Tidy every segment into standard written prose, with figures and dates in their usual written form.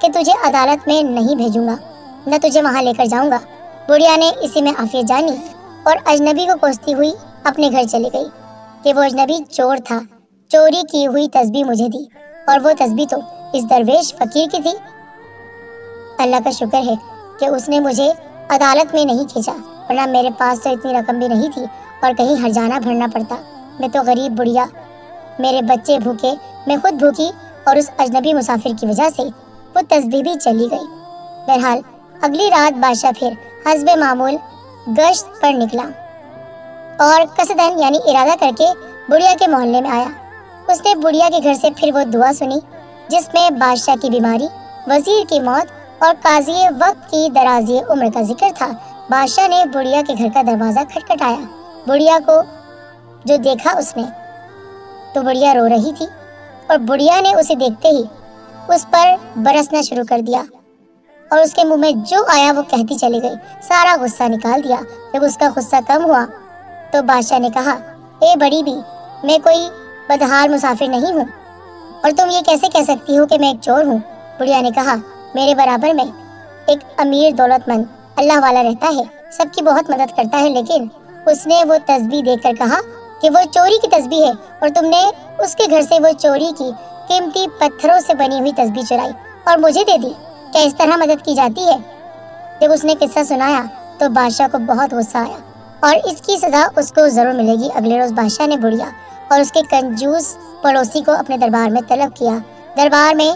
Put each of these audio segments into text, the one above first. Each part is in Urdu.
کہ تجھے عدالت میں نہیں بھیجوں گا، نہ تجھے وہاں لے کر جاؤں گا۔ بڑھیا نے اسی میں عافیت جانی اور اجنبی کو کوستی ہوئی اپنے گھر چلی گئی کہ وہ اجنبی چور تھا، چوری کی ہوئی تسبیح مجھے دی، اور وہ تسبیح تو اس درویش فقیر کی تھی۔ اللہ کا شکر ہے کہ اس نے مجھے عدالت میں نہیں کھینچا، ورنہ میرے پاس تو اتنی رقم بھی نہیں تھی اور کہیں ہرجانہ بھرنا پڑتا۔ میں تو غریب بڑھیا، میرے بچے بھوکے، میں خود بھوکی، اور اس اجنبی مسافر کی وجہ سے وہ تسبیح بھی چلی گئی۔ بہرحال اگلی رات بادشاہ پھر حسب معمول گشت پر نکلا اور قصدن یعنی ارادہ کر کے بڑھیا کے محلے میں آیا۔ اس نے بڑھیا کے گھر سے پھر وہ دعا سنی جس میں بادشاہ کی بیماری، وزیر کی موت اور قاضی وقت کی درازی عمر کا ذکر تھا۔ بادشاہ نے بڑھیا کے گھر کا دروازہ کھٹکھٹایا۔ بڑھیا کو جو دیکھا اس نے تو بڑھیا رو رہی تھی، اور بڑھیا نے اسے دیکھتے ہی اس پر برسنا شروع کر دیا اور اس کے منہ میں جو آیا وہ کہتی چلی گئی، سارا غصہ نکال دیا۔ جب اس کا غصہ کم ہوا تو بادشاہ نے کہا، اے بڑی بھی، میں کوئی بدحال مسافر نہیں ہوں، اور تم یہ کیسے کہہ سکتی ہو کہ میں ایک چور ہوں؟ بڑھیا نے کہا، میرے برابر میں ایک امیر دولت مند اللہ والا رہتا ہے، سب کی بہت مدد کرتا ہے، لیکن اس نے وہ تسبیح دیکھ کر کہا کہ وہ چوری کی تسبیح ہے، اور تم نے اس کے گھر سے وہ چوری کی قیمتی پتھروں سے بنی ہوئی تسبیح چرائی اور مجھے دے دی۔ کیا اس طرح مدد کی جاتی ہے؟ جب اس نے قصہ سنایا تو بادشاہ کو بہت غصہ آیا، اور اس کی سزا اس کو ضرور ملے گی۔ اگلے روز بادشاہ نے بڑھیا اور اس کے کنجوس پڑوسی کو اپنے دربار میں طلب کیا۔ دربار میں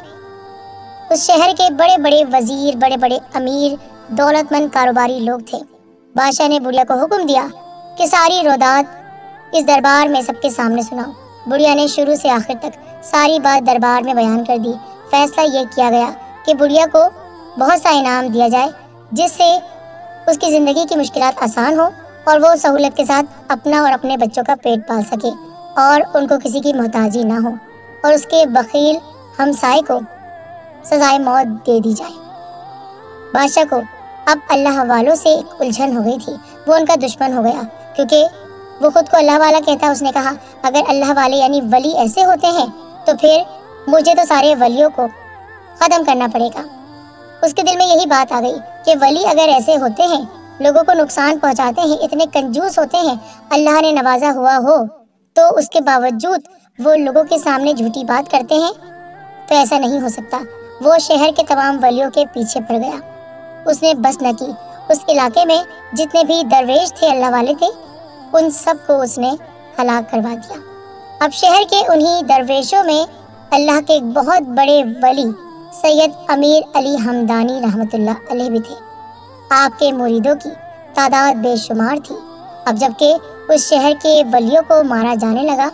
اس شہر کے بڑے بڑے وزیر، بڑے بڑے امیر، دولت مند کاروباری لوگ تھے۔ بادشاہ نے بڑھیا کو حکم دیا کہ ساری رودات اس دربار میں سب کے سامنے سناؤ۔ بڑھیا نے شروع سے آخر تک ساری بات دربار میں بیان کر دی۔ فیصلہ یہ کیا گیا کہ بڑھیا کو بہت سا انعام دیا جائے جس سے اس کی زندگی کی مشکلات آسان ہو اور وہ سہولت کے ساتھ اپنا اور اپنے بچوں کا پیٹ پال سکے اور ان کو کسی کی محتاجی نہ ہو، اور اس کے بخیل ہمسائے کو سزائے موت دے دی جائے۔ بادشاہ کو اب اللہ والوں سے ایک الجھن ہو گئی تھی، وہ ان کا دشمن ہو گیا کیونکہ وہ خود کو اللہ والا کہتا۔ اس نے کہا، اگر اللہ والے یعنی ولی ایسے ہوتے ہیں تو پھر مجھے تو سارے ولیوں کو ختم کرنا پڑے گا۔ اس کے دل میں یہی بات آ گئی کہ ولی اگر ایسے ہوتے ہیں، لوگوں کو نقصان پہنچاتے ہیں، اتنے کنجوس ہوتے ہیں، اللہ نے نوازا ہوا ہو تو اس کے باوجود وہ لوگوں کے سامنے جھوٹی بات کرتے ہیں، تو ایسا نہیں ہو سکتا۔ وہ شہر کے تمام ولیوں کے پیچھے پڑ گیا۔ اس نے بس نہ کی، اس علاقے میں جتنے بھی درویش تھے، اللہ والے تھے، ان سب کو اس نے ہلاک کروا دیا۔ اب شہر کے انہی درویشوں میں اللہ کے ایک بہت بڑے ولی سید امیر علی ہمدانی رحمۃ اللہ علیہ بھی تھے۔ آپ کے مریدوں کی تعداد بے شمار تھی۔ اب جبکہ اس شہر کے ولیوں کو مارا جانے لگا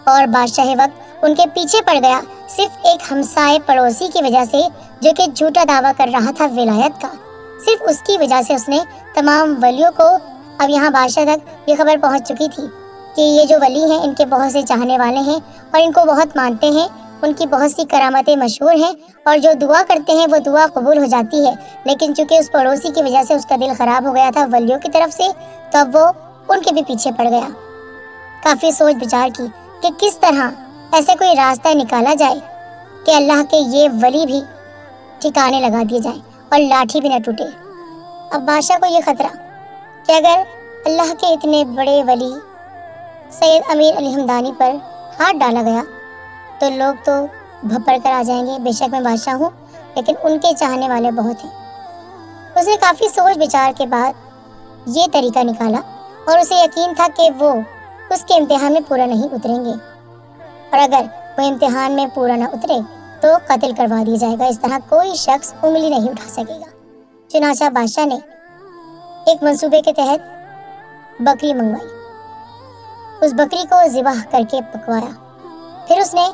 اور بادشاہ وقت ان کے پیچھے پڑ گیا، صرف ایک ہمسائے پڑوسی کی وجہ سے جو کہ جھوٹا دعویٰ کر رہا تھا ولایت کا، صرف اس کی وجہ سے اس نے تمام ولیوں کو، اب یہاں بادشاہ تک یہ خبر پہنچ چکی تھی کہ یہ جو ولی ہیں ان کے بہت سے چاہنے والے ہیں اور ان کو بہت مانتے ہیں، ان کی بہت سی کرامتیں مشہور ہیں، اور جو دعا کرتے ہیں وہ دعا قبول ہو جاتی ہے۔ لیکن چونکہ اس پڑوسی کی وجہ سے اس کا دل خراب ہو گیا تھا ولیوں کی طرف سے، تو اب وہ ان کے بھی پیچھے پڑ گیا۔ کافی سوچ بچار کی کہ کس طرح ایسے کوئی راستہ نکالا جائے کہ اللہ کے یہ ولی بھی ٹھکانے لگا دیے جائیں اور لاٹھی بھی نہ ٹوٹے۔ اب بادشاہ کو یہ خطرہ کہ اگر اللہ کے اتنے بڑے ولی سید امیر علی ہمدانی پر ہاتھ ڈالا گیا تو لوگ تو بھپڑ کر آ جائیں گے۔ بے شک میں بادشاہ ہوں، لیکن ان کے چاہنے والے بہت ہیں۔ اس نے کافی سوچ بچار کے بعد یہ طریقہ نکالا، اور اسے یقین تھا کہ وہ اس کے امتحان میں پورا نہیں اتریں گے، اور اگر وہ امتحان میں پورا نہ اترے تو قتل کروا دیا جائے گا۔ اس طرح کوئی شخص انگلی نہیں اٹھا سکے گا۔ چنانچہ بادشاہ نے ایک منصوبے کے تحت بکری منگوائی، اس بکری کو ذبح کر کے پکوایا، پھر اس نے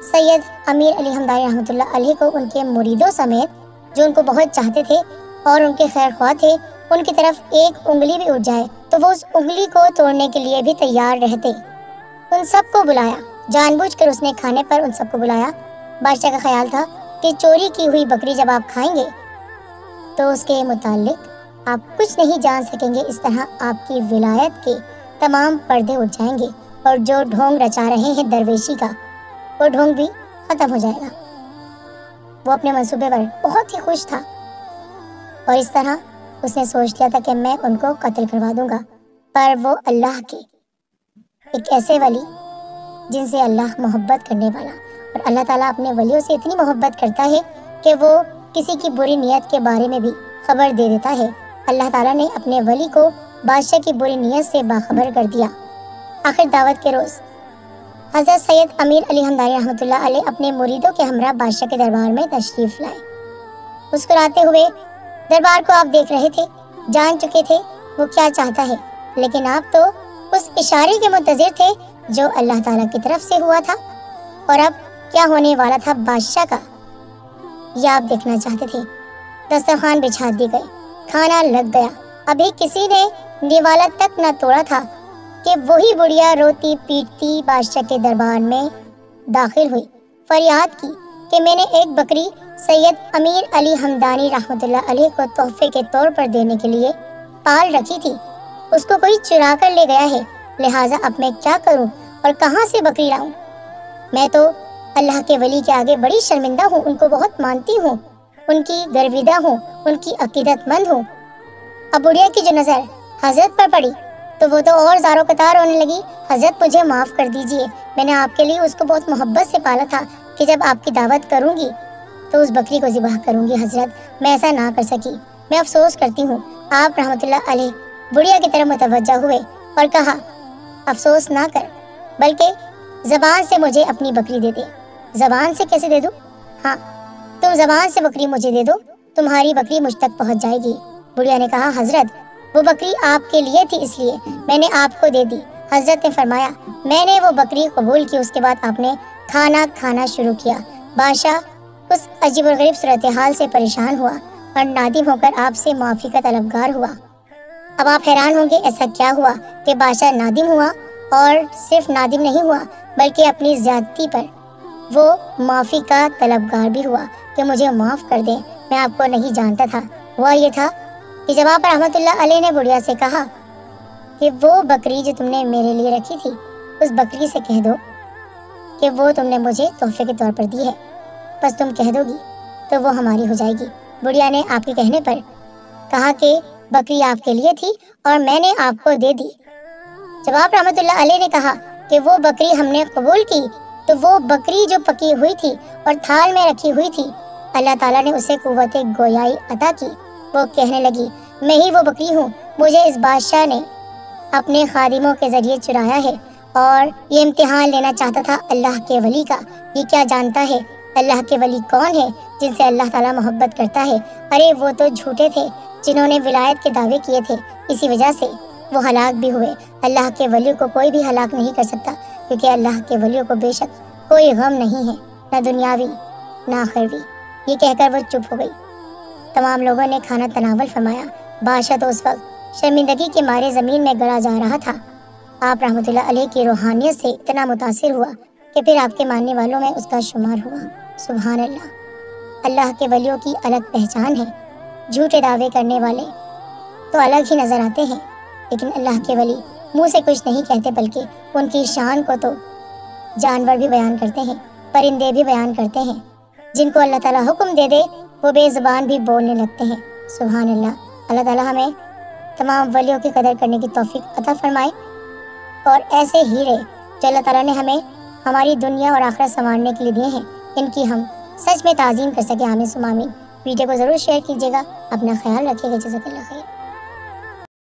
سید امیر علی ہمدانی رحمۃ اللہ علیہ کو ان کے مریدوں سمیت جو ان کو بہت چاہتے تھے اور ان کے خیر خواہ تھے، ان کی طرف ایک انگلی بھی اٹھ جائے تو وہ اس انگلی کو توڑنے کے لیے بھی تیار رہتے، ان سب کو بلایا۔ جان بوجھ کر اس نے کھانے پر ان سب کو بلایا۔ بادشاہ کا خیال تھا کہ چوری کی ہوئی بکری جب آپ کھائیں گے تو اس کے متعلق آپ کچھ نہیں جان سکیں گے، اس طرح آپ کی ولایت کے تمام پردے اٹھ جائیں گے، اور جو ڈھونگ رچا رہے ہیں درویشی کا، وہ ڈھونگ بھی ختم ہو جائے گا۔ وہ اپنے منصوبے پر بہت ہی خوش تھا اور اس طرح اس نے سوچ لیا تھا کہ میں ان کو قتل کروا دوں گا، پر وہ اللہ کے ایک ایسے ولی جن سے اللہ محبت کرنے والا، اور اللہ تعالیٰ اپنے ولیوں سے اتنی محبت کرتا ہے کہ وہ کسی کی بری نیت کے بارے میں بھی خبر دے دیتا ہے۔ اللہ تعالیٰ نے اپنے ولی کو بادشاہ کی بری نیت سے باخبر کر دیا۔ آخر دعوت کے روز حضرت سید امیر علی ہمدانی رحمۃ اللہ علیہ اپنے مریدوں کے ہمراہ بادشاہ کے دربار میں تشریف لائے۔ مسکراتے ہوئے دربار کو آپ دیکھ رہے تھے، جان چکے تھے وہ کیا چاہتا ہے، لیکن آپ تو اس اشارے کے منتظر تھے جو اللہ تعالیٰ کی طرف سے ہوا تھا، اور اب کیا ہونے والا تھا بادشاہ کا یہ آپ دیکھنا چاہتے تھے۔ دسترخوان بچھا دی گئی، کھانا لگ گیا، ابھی کسی نے نوالا تک نہ توڑا تھا کہ وہی بڑھیا روتی پیٹتی بادشاہ کے دربار میں داخل ہوئی، فریاد کی کہ میں نے ایک بکری سید امیر علی ہمدانی رحمۃ اللہ علیہ کو تحفے کے طور پر دینے کے لیے پال رکھی تھی، اس کو کوئی چرا کر لے گیا ہے، لہٰذا اب میں کیا کروں اور کہاں سے بکری لاؤں؟ میں تو اللہ کے ولی کے آگے بڑی شرمندہ ہوں، ان کو بہت مانتی ہوں، ان کی گرویدہ ہوں، ان کی عقیدت مند ہوں۔ اب بڑھیا کی جو نظر حضرت پر پڑی تو وہ تو اور زارو قطار ہونے لگی، حضرت مجھے معاف کر دیجئے، میں نے آپ کے لیے اس کو بہت محبت سے پالا تھا کہ جب آپ کی دعوت کروں گی تو اس بکری کو ذبح کروں گی، حضرت میں ایسا نہ کر سکی، میں افسوس کرتی ہوں۔ آپ رحمۃ اللہ علیہ بڑھیا کی طرف متوجہ ہوئے اور کہا، افسوس نہ کر، بلکہ زبان سے مجھے اپنی بکری دے دے۔ زبان سے کیسے دے دوں؟ ہاں، تم زبان سے بکری مجھے دے دو، تمہاری بکری مجھ تک پہنچ جائے گی۔ بڑھیا نے کہا، حضرت وہ بکری آپ کے لیے تھی، اس لیے میں نے آپ کو دے دی۔ حضرت نے فرمایا، میں نے وہ بکری قبول کی، اس کے بعد آپ نے کھانا کھانا شروع کیا۔ بادشاہ اس عجیب و غریب صورتحال سے پریشان ہوا اور نادم ہو کر آپ سے معافی کا طلبگار ہوا۔ اب آپ حیران ہوں گے ایسا کیا ہوا کہ بادشاہ نادم ہوا، اور صرف نادم نہیں ہوا بلکہ اپنی زیادتی پر وہ معافی کا طلبگار بھی ہوا کہ مجھے معاف کر دیں، میں آپ کو نہیں جانتا تھا۔ ہوا یہ تھا کہ جب آپ رحمۃ اللہ علیہ نے بڑھیا سے کہا کہ وہ بکری جو تم نے میرے لیے رکھی تھی، اس بکری سے کہہ دو کہ وہ تم نے مجھے تحفے کے طور پر دی ہے، بس تم کہہ دو گی تو وہ ہماری ہو جائے گی۔ بڑھیا نے آپ کے کہنے پر کہا کہ بکری آپ کے لیے تھی اور میں نے آپ کو دے دی۔ جب آپ رحمۃ اللہ علیہ نے کہا کہ وہ بکری ہم نے قبول کی، تو وہ بکری جو پکی ہوئی تھی اور تھال میں رکھی ہوئی تھی، اللہ تعالیٰ نے اسے قوت گویائی عطا کی۔ وہ کہنے لگی، میں ہی وہ بکری ہوں، مجھے اس بادشاہ نے اپنے خادموں کے ذریعے چرایا ہے اور یہ امتحان لینا چاہتا تھا اللہ کے ولی کا۔ یہ کیا جانتا ہے اللہ کے ولی کون ہے جن سے اللہ تعالیٰ محبت کرتا ہے؟ ارے وہ تو جھوٹے تھے جنہوں نے ولایت کے دعوے کیے تھے، اسی وجہ سے وہ ہلاک بھی ہوئے۔ اللہ کے ولیوں کو کوئی بھی ہلاک نہیں کر سکتا، کیونکہ اللہ کے ولیوں کو بے شک کوئی غم نہیں ہے، نہ دنیاوی نہ آخروی۔ یہ کہہ کر وہ چپ ہو گئی۔ تمام لوگوں نے کھانا تناول فرمایا۔ بادشاہ تو اس وقت شرمندگی کے مارے زمین میں گڑا جا رہا تھا۔ آپ رحمۃ اللہ علیہ کی روحانیت سے اتنا متاثر ہوا کہ پھر آپ کے ماننے والوں میں اس کا شمار ہوا۔ سبحان اللہ، اللہ کے ولیوں کی الگ پہچان ہے۔ جھوٹے دعوے کرنے والے تو الگ ہی نظر آتے ہیں، لیکن اللہ کے ولی منہ سے کچھ نہیں کہتے، بلکہ ان کی شان کو تو جانور بھی بیان کرتے ہیں، پرندے بھی بیان کرتے ہیں۔ جن کو اللہ تعالیٰ حکم دے دے وہ بے زبان بھی بولنے لگتے ہیں۔ سبحان اللہ۔ اللہ تعالیٰ ہمیں تمام ولیوں کی قدر کرنے کی توفیق عطا فرمائے، اور ایسے ہیرے جو اللہ تعالیٰ نے ہمیں ہماری دنیا اور آخرت سنوارنے کے لیے دیے ہیں، ان کی ہم سچ میں تعظیم کر سکیں۔ آمین ثم آمین۔ ویڈیو کو ضرور شیئر کیجیے گا، اپنا خیال رکھیے گا۔ جزاک اللہ خیر۔